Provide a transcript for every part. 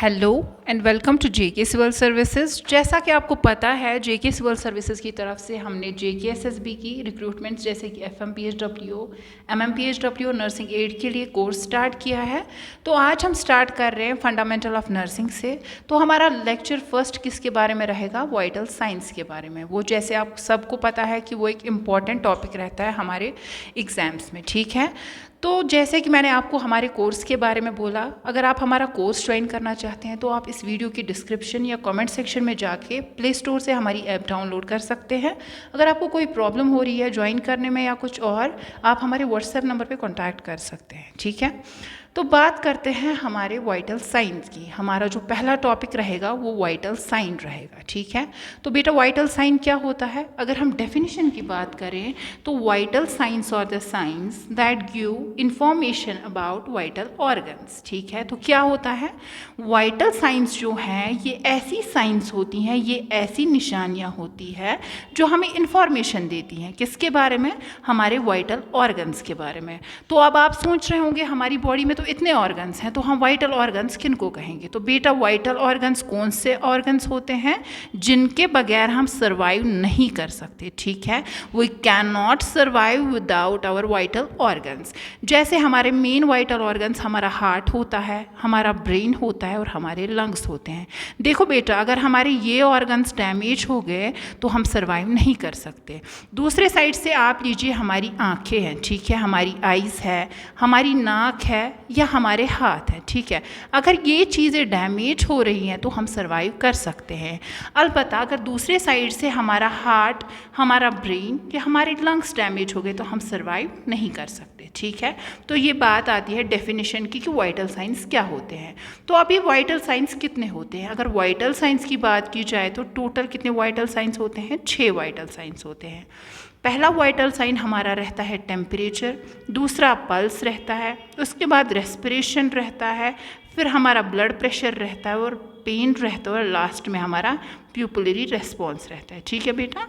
Hello and welcome to JK civil services. जैसा कि आपको पता है जेके सिविल सर्विसेज की तरफ से हमने जेके एसएसबी की रिक्रूटमेंट्स जैसे कि एफएमपीएचडब्ल्यू, एमएमपीएचडब्ल्यू नर्सिंग एड के लिए कोर्स स्टार्ट किया है। तो आज हम स्टार्ट कर रहे हैं फंडामेंटल ऑफ नर्सिंग से। तो हमारा लेक्चर फर्स्ट किसके बारे में रहेगा? वाइटल साइंस के बारे में। वो जैसे आप सबको पता है कि वो एक इम्पॉर्टेंट टॉपिक रहता है हमारे एग्ज़ाम्स में, ठीक है। तो जैसे कि मैंने आपको हमारे कोर्स के बारे में बोला, अगर आप हमारा कोर्स ज्वाइन करना चाहते हैं तो आप इस वीडियो की डिस्क्रिप्शन या कमेंट सेक्शन में जाके प्ले स्टोर से हमारी ऐप डाउनलोड कर सकते हैं। अगर आपको कोई प्रॉब्लम हो रही है ज्वाइन करने में या कुछ और, आप हमारे व्हाट्सएप नंबर पे कांटेक्ट कर सकते हैं, ठीक है। तो बात करते हैं हमारे वाइटल साइंस की। हमारा जो पहला टॉपिक रहेगा वो वाइटल साइन रहेगा, ठीक है। तो बेटा वाइटल साइन क्या होता है? अगर हम डेफिनेशन की बात करें तो वाइटल साइंस और the science that give information about vital organs, ठीक है। तो क्या होता है? वाइटल साइंस जो हैं ये ऐसी साइंस होती हैं, ये ऐसी निशानियाँ होती है जो हमें इंफॉर्मेशन देती हैं। किसके बारे में? हमारे वाइटल ऑर्गन्स के बारे में। तो अब आप सोच रहे होंगे हमारी बॉडी में तो इतने ऑर्गन्स हैं, तो हम वाइटल ऑर्गन्स किन को कहेंगे? तो बेटा वाइटल ऑर्गन्स कौन से ऑर्गन्स होते हैं जिनके बगैर हम सर्वाइव नहीं कर सकते, ठीक है। We can not survive without our vital organs. जैसे हमारे मेन वाइटल ऑर्गन्स हमारा हार्ट होता है, हमारा ब्रेन होता है और हमारे लंग्स होते हैं। देखो बेटा, अगर हमारे ये ऑर्गन्स डैमेज हो गए तो हम सर्वाइव नहीं कर सकते। दूसरे साइड से आप लीजिए हमारी आँखें हैं, ठीक है, हमारी आइज़ है, हमारी नाक है या हमारे हाथ है, ठीक है। अगर ये चीज़ें डैमेज हो रही हैं तो हम सर्वाइव कर सकते हैं। अलबत्ता अगर दूसरे साइड से हमारा हार्ट, हमारा ब्रेन या हमारे लंग्स डैमेज हो गए तो हम सर्वाइव नहीं कर सकते, ठीक है। तो ये बात आती है डेफिनेशन की कि वाइटल साइंस क्या होते हैं। तो अब ये वाइटल साइंस कितने होते हैं? अगर वाइटल साइंस की बात की जाए तो टोटल कितने वाइटल साइंस होते हैं? 6 वाइटल साइंस होते हैं। पहला वाइटल साइन हमारा रहता है टेम्परेचर, दूसरा पल्स रहता है, उसके बाद रेस्पिरेशन रहता है, फिर हमारा ब्लड प्रेशर रहता है और पेन रहता है और लास्ट में हमारा प्यूपिलरी रेस्पॉन्स रहता है, ठीक है बेटा।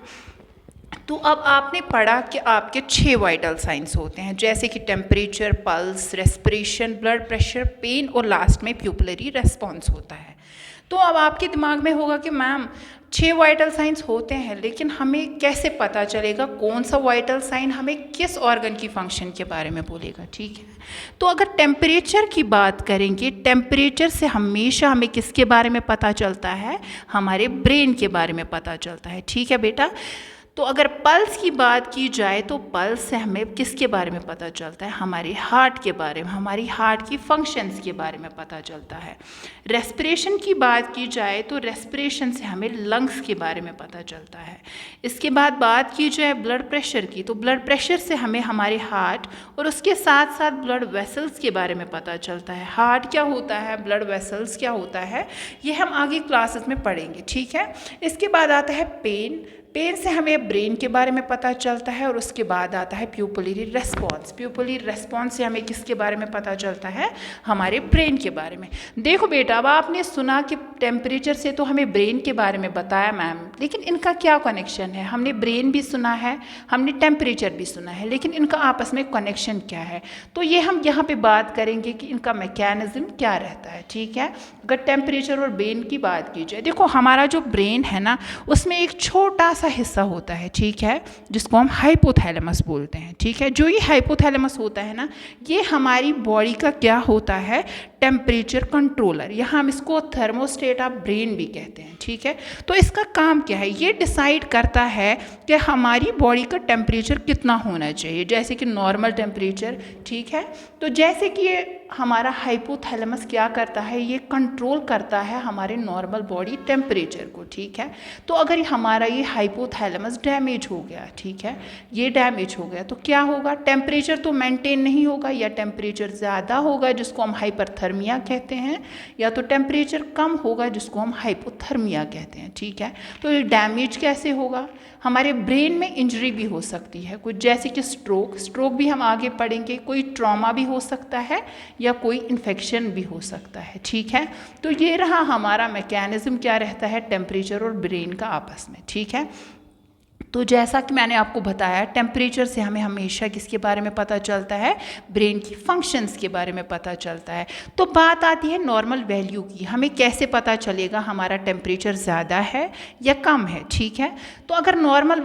तो अब आपने पढ़ा कि आपके 6 वाइटल साइंस होते हैं, जैसे कि temperature, pulse, respiration, blood pressure, pain और लास्ट में प्यूपिलरी रेस्पॉन्स होता है। तो अब आपके दिमाग में होगा कि मैम 6 वाइटल साइंस होते हैं, लेकिन हमें कैसे पता चलेगा कौन सा वाइटल साइन हमें किस ऑर्गन की फंक्शन के बारे में बोलेगा, ठीक है। तो अगर टेम्परेचर की बात करेंगे, टेम्परेचर से हमेशा हमें किसके बारे में पता चलता है? हमारे ब्रेन के बारे में पता चलता है, ठीक है बेटा। तो अगर पल्स की बात की जाए तो पल्स से हमें किसके बारे में पता चलता है? हमारे हार्ट के बारे में, हमारी हार्ट की फंक्शंस के बारे में पता चलता है। रेस्पिरेशन की बात की जाए तो रेस्पिरेशन से हमें लंग्स के बारे में पता चलता है। इसके बाद बात की जाए ब्लड प्रेशर की, तो ब्लड प्रेशर से हमें हमारे हार्ट और उसके साथ साथ ब्लड वेसल्स के बारे में पता चलता है। हार्ट क्या होता है, ब्लड वेसल्स क्या होता है, ये हम आगे क्लासेस में पढ़ेंगे, ठीक है। इसके बाद आता है पेन। पेन से हमें ब्रेन के बारे में पता चलता है और उसके बाद आता है प्यूपिलरी रेस्पॉन्स। प्यूपिलरी रेस्पॉन्स से हमें किसके बारे में पता चलता है? हमारे ब्रेन के बारे में। देखो बेटा, अब आपने सुना कि टेम्परेचर से तो हमें ब्रेन के बारे में बताया मैम, लेकिन इनका क्या कनेक्शन है? हमने ब्रेन भी सुना है, हमने टेम्परेचर भी सुना है, लेकिन इनका आपस में कनेक्शन क्या है? तो ये हम यहाँ पे बात करेंगे कि इनका मैकेनिज्म क्या रहता है, ठीक है। अगर टेम्परेचर और ब्रेन की बात की जाए, देखो हमारा जो ब्रेन है ना, उसमें एक छोटा हिस्सा होता है, ठीक है, जिसको हम हाइपोथैलेमस बोलते हैं, ठीक है। जो ये हाइपोथैलेमस होता है ना, ये हमारी बॉडी का क्या होता है? टेम्परेचर कंट्रोलर, यहाँ हम इसको थर्मोस्टेट ऑफ ब्रेन भी कहते हैं, ठीक है। तो इसका काम क्या है? ये डिसाइड करता है कि हमारी बॉडी का टेम्परेचर कितना होना चाहिए, जैसे कि नॉर्मल टेम्परेचर, ठीक है। तो जैसे कि ये हमारा हाइपोथैलेमस क्या करता है? ये कंट्रोल करता है हमारे नॉर्मल बॉडी टेम्परेचर को, ठीक है। तो अगर हमारा ये हाइपोथैलेमस डैमेज हो गया, ठीक है, ये डैमेज हो गया तो क्या होगा? टेम्परेचर तो मेंटेन नहीं होगा, या टेम्परेचर ज़्यादा होगा जिसको हम हाइपरथर्मिया कहते हैं, या तो टेम्परेचर कम होगा जिसको हम हाइपोथर्मिया कहते हैं, ठीक है। तो ये डैमेज कैसे होगा? हमारे ब्रेन में इंजरी भी हो सकती है कुछ, जैसे कि स्ट्रोक भी हम आगे पढ़ेंगे, कोई ट्रॉमा भी हो सकता है या कोई इन्फेक्शन भी हो सकता है, ठीक है। तो ये रहा हमारा मैकेनिज्म क्या रहता है टेम्परेचर और ब्रेन का आपस में, ठीक है। तो जैसा कि मैंने आपको बताया, टेम्परेचर से हमें हमेशा किसके बारे में पता चलता है, ब्रेन की फंक्शंस के बारे में पता चलता है। तो बात आती है नॉर्मल वैल्यू की, हमें कैसे पता चलेगा हमारा टेम्परेचर ज़्यादा है या कम है। ठीक है, तो अगर नॉर्मल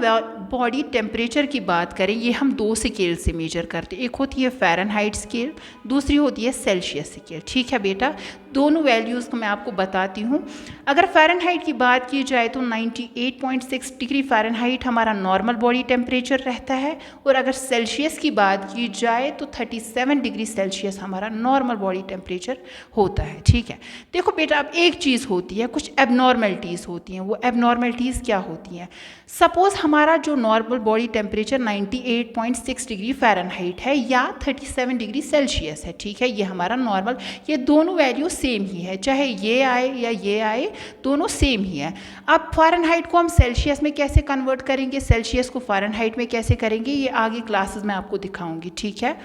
बॉडी टेम्परेचर की बात करें, ये हम 2 स्केल से मेजर करते हैं। एक होती है फ़ारेनहाइट स्केल, दूसरी होती है सेल्सियस स्केल। ठीक है बेटा, दोनों वैल्यूज़ को मैं आपको बताती हूँ। अगर फ़ारेनहाइट की बात की जाए तो 98.6 डिग्री फ़ारेनहाइट हमारा नॉर्मल बॉडी टेम्परेचर रहता है, और अगर सेल्सियस की बात की जाए तो 37 डिग्री सेल्सियस हमारा नॉर्मल बॉडी टेम्परेचर होता है। ठीक है, देखो बेटा, अब एक चीज़ होती है, कुछ एबनॉर्मलिटीज़ होती हैं। वो एबनॉर्मलिटीज़ क्या होती हैं? सपोज़ हमारा जो normal body temperature 98.6 degree Fahrenheit है या 37 डिग्री सेल्सियस है। ठीक है, ये हमारा नॉर्मल, ये दोनों वैल्यू सेम ही है, चाहे ये आए या ये आए, दोनों सेम ही है। अब फ़ारेनहाइट को हम सेल्सियस में कैसे कन्वर्ट करेंगे, सेल्सियस को फ़ारेनहाइट में कैसे करेंगे, ये आगे क्लासेस में आपको दिखाऊंगी। ठीक है,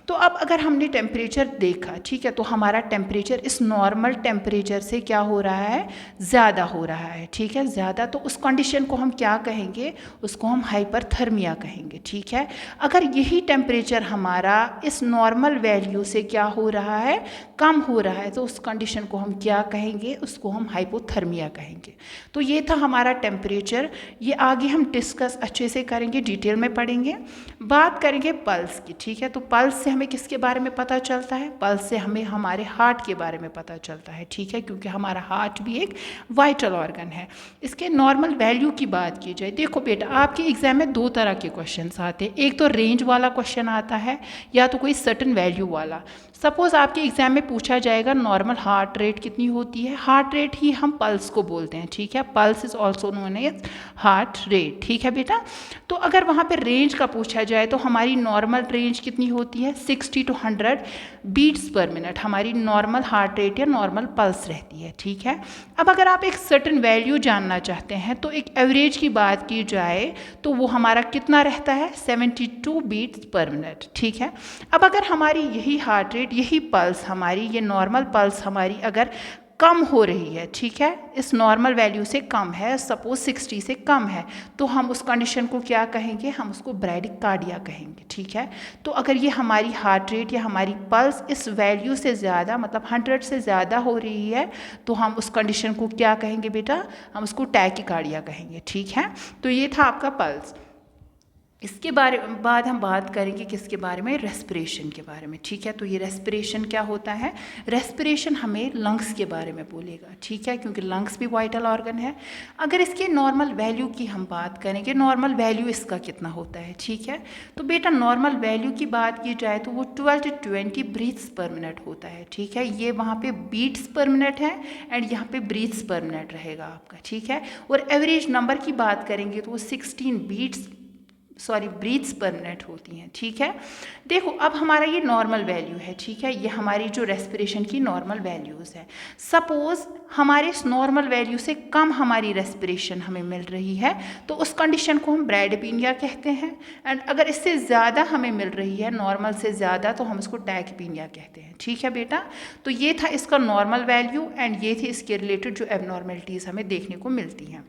तो अब अगर हमने टेम्परेचर देखा, ठीक है, तो हमारा टेम्परेचर इस नॉर्मल टेम्परेचर से क्या हो रहा है, ज़्यादा हो रहा है। ठीक है, ज़्यादा, तो उस कंडीशन को हम क्या कहेंगे, उसको हम हाइपरथर्मिया कहेंगे। ठीक है, अगर यही टेम्परेचर हमारा इस नॉर्मल वैल्यू से क्या हो रहा है, कम हो रहा है, तो उस कंडीशन को हम क्या कहेंगे, उसको हम हाइपोथर्मिया कहेंगे। तो ये था हमारा टेम्परेचर। ये आगे हम डिस्कस अच्छे से करेंगे, डिटेल में पढ़ेंगे। बात करेंगे पल्स की। ठीक है, तो पल्स से हमें किसके बारे में पता चलता है, पल्स से हमें हमारे हार्ट के बारे में पता चलता है। ठीक है, क्योंकि हमारा हार्ट भी एक वाइटल ऑर्गन है। इसके नॉर्मल वैल्यू की बात की जाए, देखो बेटा, आपके एग्जाम में 2 तरह के क्वेश्चंस आते हैं। एक तो रेंज वाला क्वेश्चन आता है, या तो कोई सर्टेन वैल्यू वाला। सपोज़ आपके एग्जाम में पूछा जाएगा नॉर्मल हार्ट रेट कितनी होती है, हार्ट रेट ही हम पल्स को बोलते हैं। ठीक है, pulse is also known as heart rate. ठीक है बेटा, तो अगर वहाँ पे रेंज का पूछा जाए तो हमारी नॉर्मल रेंज कितनी होती है, 60 to 100 बीट्स पर मिनट हमारी नॉर्मल हार्ट रेट या नॉर्मल पल्स रहती है। ठीक है, अब अगर आप एक सर्टेन वैल्यू जानना चाहते हैं तो एक एवरेज की बात की जाए तो वो हमारा कितना रहता है, 72 बीट्स पर मिनट। ठीक है, अब अगर हमारी यही हार्ट रेट, यही पल्स हमारी, ये नॉर्मल पल्स हमारी अगर कम हो रही है, ठीक है, इस नॉर्मल वैल्यू से कम है, सपोज 60 से कम है, तो हम उस कंडीशन को क्या कहेंगे, हम उसको ब्रैडिकार्डिया कहेंगे। ठीक है, तो अगर ये हमारी हार्ट रेट या हमारी पल्स इस वैल्यू से ज़्यादा, मतलब 100 से ज़्यादा हो रही है, तो हम उस कंडीशन को क्या कहेंगे बेटा, हम उसको टैकीकार्डिया कहेंगे। ठीक है, तो ये था आपका पल्स। इसके बाद हम बात करेंगे किसके बारे में, रेस्पिरेशन के बारे में। ठीक है, तो ये रेस्पिरेशन क्या होता है, रेस्पिरेशन हमें लंग्स के बारे में बोलेगा। ठीक है, क्योंकि लंग्स भी वाइटल ऑर्गन है। अगर इसके नॉर्मल वैल्यू की हम बात करेंगे, नॉर्मल वैल्यू इसका कितना होता है, ठीक है, तो बेटा नॉर्मल वैल्यू की बात की जाए तो वो 12 to 20 ब्रीथ्स पर मिनट होता है। ठीक है, ये वहाँ पे बीट्स पर मिनट है एंड यहाँ पे ब्रीथ्स पर मिनट रहेगा आपका। ठीक है, और एवरेज नंबर की बात करेंगे तो वो 16 ब्रीथ्स पर मिनट होती हैं। ठीक है, देखो अब हमारा ये नॉर्मल वैल्यू है। ठीक है, ये हमारी जो रेस्पिरेशन की नॉर्मल वैल्यूज़ है। सपोज़ हमारे इस नॉर्मल वैल्यू से कम हमारी रेस्पिरेशन हमें मिल रही है, तो उस कंडीशन को हम ब्रैडीपीनिया कहते हैं। एंड अगर इससे ज़्यादा हमें मिल रही है, नॉर्मल से ज़्यादा, तो हम इसको टैकीपीनिया कहते हैं। ठीक है बेटा, तो ये था इसका नॉर्मल वैल्यू एंड ये थी इसके रिलेटेड जो एबनॉर्मलिटीज़ हमें देखने को मिलती हैं।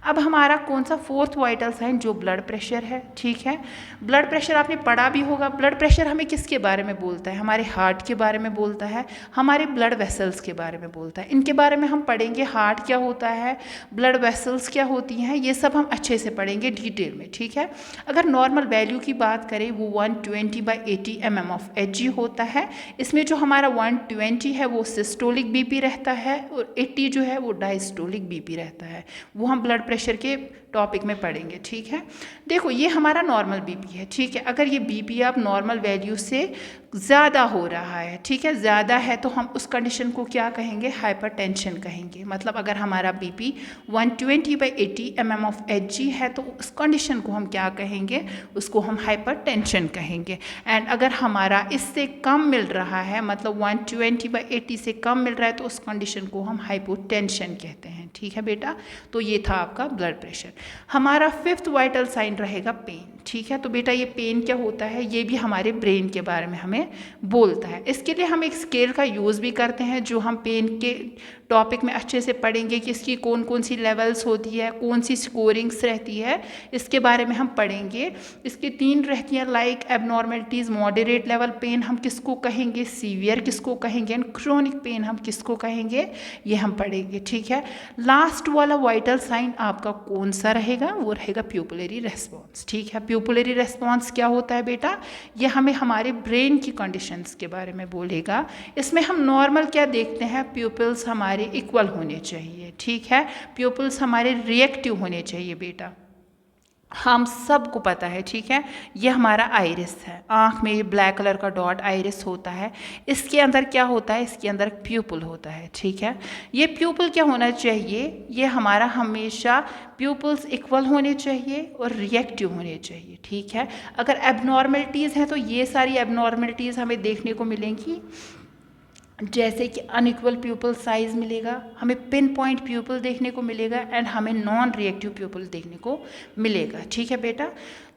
अब हमारा कौन सा फोर्थ वाइटल साइन, जो ब्लड प्रेशर है। ठीक है, ब्लड प्रेशर आपने पढ़ा भी होगा। ब्लड प्रेशर हमें किसके बारे में बोलता है, हमारे हार्ट के बारे में बोलता है, हमारे ब्लड वेसल्स के बारे में बोलता है। इनके बारे में हम पढ़ेंगे, हार्ट क्या होता है, ब्लड वेसल्स क्या होती हैं, ये सब हम अच्छे से पढ़ेंगे डिटेल में। ठीक है, अगर नॉर्मल वैल्यू की बात करें वो 120/80 mm of Hg होता है। इसमें जो हमारा 120 है वो सिस्टोलिक बीपी रहता है और 80 जो है वो डायस्टोलिक बीपी रहता है। वो हम ब्लड प्रेशर के टॉपिक में पढ़ेंगे। ठीक है, देखो ये हमारा नॉर्मल बीपी है। ठीक है, अगर ये बीपी आप नॉर्मल वैल्यू से ज़्यादा हो रहा है, ठीक है, ज़्यादा है, तो हम उस कंडीशन को क्या कहेंगे, हाइपरटेंशन कहेंगे। मतलब अगर हमारा बीपी 120/80 mm of Hg है तो उस कंडीशन को हम क्या कहेंगे, उसको हम हाइपरटेंशन कहेंगे। एंड अगर हमारा इससे कम मिल रहा है, मतलब 120/80 से कम मिल रहा है, तो उस कंडीशन को हम हाइपोटेंशन कहते हैं। ठीक है बेटा, तो ये था आपका ब्लड प्रेशर। हमारा फिफ्थ वाइटल साइन रहेगा पेन। ठीक है। तो बेटा ये पेन क्या होता है, ये भी हमारे ब्रेन के बारे में हमें बोलता है। इसके लिए हम एक स्केल का यूज़ भी करते हैं, जो हम पेन के टॉपिक में अच्छे से पढ़ेंगे कि इसकी कौन कौन सी लेवल्स होती है, कौन सी स्कोरिंग्स रहती है, इसके बारे में हम पढ़ेंगे। इसकी 3 रहती हैं, like abnormalities, moderate level pain हम किसको कहेंगे, सीवियर किसको कहेंगे, एंड क्रोनिक पेन हम किसको कहेंगे, ये हम पढ़ेंगे। ठीक है। लास्ट वाला वाइटल साइन आपका कौन सा रहेगा, वो रहेगा प्यूपिलरी रेस्पॉन्स। ठीक है। प्यूपिलरी रेस्पॉन्स क्या होता है बेटा, ये हमें हमारे ब्रेन की कंडीशंस के बारे में बोलेगा। इसमें हम नॉर्मल क्या देखते हैं, प्यूपिल्स हमारे इक्वल होने चाहिए। ठीक है। प्यूपिल्स हमारे रिएक्टिव होने चाहिए बेटा, हम सबको पता है। ठीक है। ये हमारा आइरिस है, आँख में ये ब्लैक कलर का डॉट आइरिस होता है। इसके अंदर क्या होता है, इसके अंदर प्यूपल होता है। ठीक है। ये प्यूपल क्या होना चाहिए, ये हमारा हमेशा प्यूपल्स इक्वल होने चाहिए और रिएक्टिव होने चाहिए। ठीक है। अगर एबनॉर्मलिटीज़ हैं तो ये सारी एबनॉर्मलिटीज़ हमें देखने को मिलेंगी, जैसे कि अनइक्वल प्यूपल साइज मिलेगा, हमें पिन पॉइंट प्यूपल देखने को मिलेगा, एंड हमें नॉन रिएक्टिव प्यूपल देखने को मिलेगा। ठीक है बेटा।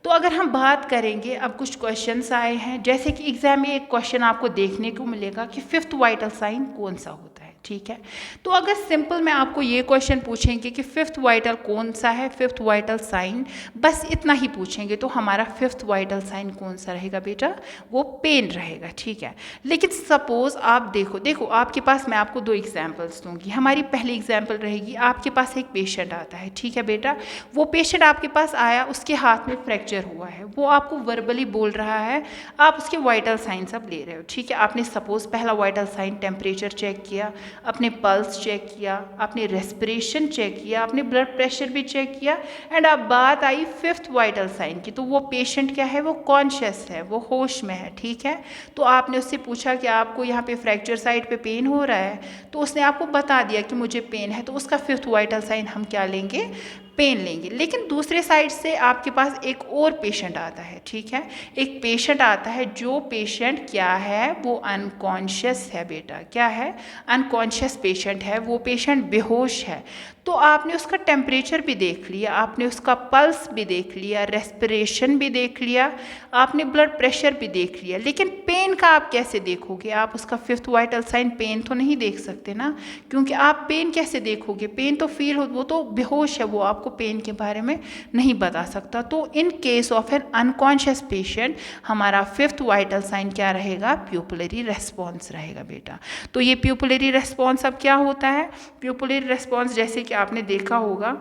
तो अगर हम बात करेंगे, अब कुछ क्वेश्चंस आए हैं, जैसे कि एग्जाम में एक क्वेश्चन आपको देखने को मिलेगा कि 5th वाइटल साइन कौन सा होता है। ठीक है। तो अगर सिंपल में आपको ये क्वेश्चन पूछेंगे कि 5th वाइटल कौन सा है, 5th वाइटल साइन, बस इतना ही पूछेंगे, तो हमारा 5th वाइटल साइन कौन सा रहेगा बेटा, वो पेन रहेगा। ठीक है। लेकिन सपोज आप देखो आपके पास, मैं आपको 2 एग्जाम्पल्स दूंगी। हमारी पहली एग्जाम्पल रहेगी, आपके पास एक पेशेंट आता है। ठीक है बेटा। वो पेशेंट आपके पास आया, उसके हाथ में फ्रैक्चर हुआ है, वो आपको वर्बली बोल रहा है, आप उसके वाइटल साइंस अब ले रहे हो। ठीक है। आपने सपोज पहला वाइटल साइन टेम्परेचर चेक किया, आपने पल्स चेक किया, आपने रेस्पिरेशन चेक किया, आपने ब्लड प्रेशर भी चेक किया, एंड अब बात आई 5th वाइटल साइन की, तो वो पेशेंट क्या है, वो कॉन्शियस है, वो होश में है। ठीक है। तो आपने उससे पूछा कि आपको यहाँ पे फ्रैक्चर साइड पे पेन हो रहा है, तो उसने आपको बता दिया कि मुझे पेन है, तो उसका 5th वाइटल साइन हम क्या लेंगे, पेन लेंगे। लेकिन दूसरे साइड से आपके पास एक और पेशेंट आता है। ठीक है। एक पेशेंट आता है, जो पेशेंट क्या है, वो अनकॉन्शियस है बेटा, क्या है, अनकॉन्शियस पेशेंट है, वो पेशेंट बेहोश है। तो आपने उसका टेम्परेचर भी देख लिया, आपने उसका पल्स भी देख लिया, रेस्पिरेशन भी देख लिया, आपने ब्लड प्रेशर भी देख लिया, लेकिन पेन का आप कैसे देखोगे, आप उसका 5th वाइटल साइन पेन तो नहीं देख सकते ना, क्योंकि आप पेन कैसे देखोगे, पेन तो फील हो, वो तो बेहोश है, वो आपको पेन के बारे में नहीं बता सकता। तो in case of N unconscious patient हमारा 5th वाइटल साइन क्या रहेगा, प्यूपिलरी रेस्पॉन्स रहेगा बेटा। तो ये प्यूपिलरी रेस्पॉन्स अब क्या होता है, प्यूपिलरी रेस्पॉन्स जैसे कि आपने देखा होगा,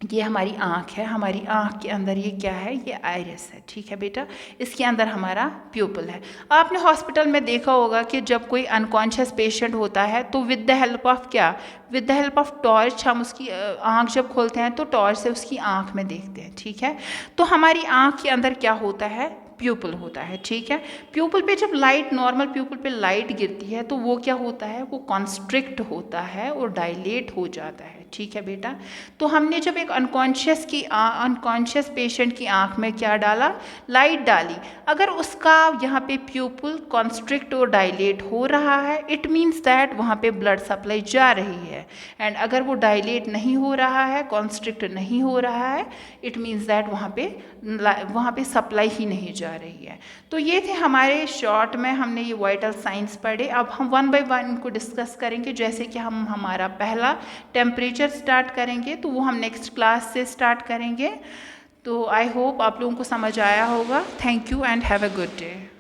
ये हमारी आँख है, हमारी आँख के अंदर ये क्या है, ये आइरिस है। ठीक है बेटा। इसके अंदर हमारा प्यूपल है। आपने हॉस्पिटल में देखा होगा कि जब कोई अनकॉन्शियस पेशेंट होता है, तो विद द हेल्प ऑफ क्या, with the help of torch हम उसकी आँख जब खोलते हैं तो टॉर्च से उसकी आँख में देखते हैं। ठीक है। तो हमारी आँख के अंदर क्या होता है, प्यूपल होता है। ठीक है। प्यूपल पे जब लाइट, नॉर्मल प्यूपल पे लाइट गिरती है, तो वो क्या होता है, वो कॉन्स्ट्रिक्ट होता है और डायलेट हो जाता है। ठीक है बेटा। तो हमने जब एक अनकॉन्शियस पेशेंट की आंख में क्या डाला, लाइट डाली, अगर उसका यहाँ पे प्यूपल कॉन्स्ट्रिक्ट और डायलेट हो रहा है, इट मीन्स दैट वहाँ पे ब्लड सप्लाई जा रही है, एंड अगर वो डायलेट नहीं हो रहा है, कॉन्स्ट्रिक्ट नहीं हो रहा है, इट मीन्स दैट वहाँ पे सप्लाई ही नहीं जा रही है। तो ये थे हमारे शॉर्ट में, हमने ये वाइटल साइंस पढ़े। अब हम 1 बाय 1 इनको डिस्कस करेंगे। जैसे कि हम हमारा पहला टेम्परेचर स्टार्ट करेंगे, तो वो हम नेक्स्ट क्लास से स्टार्ट करेंगे। तो आई होप आप लोगों को समझ आया होगा। Thank you and have a good day.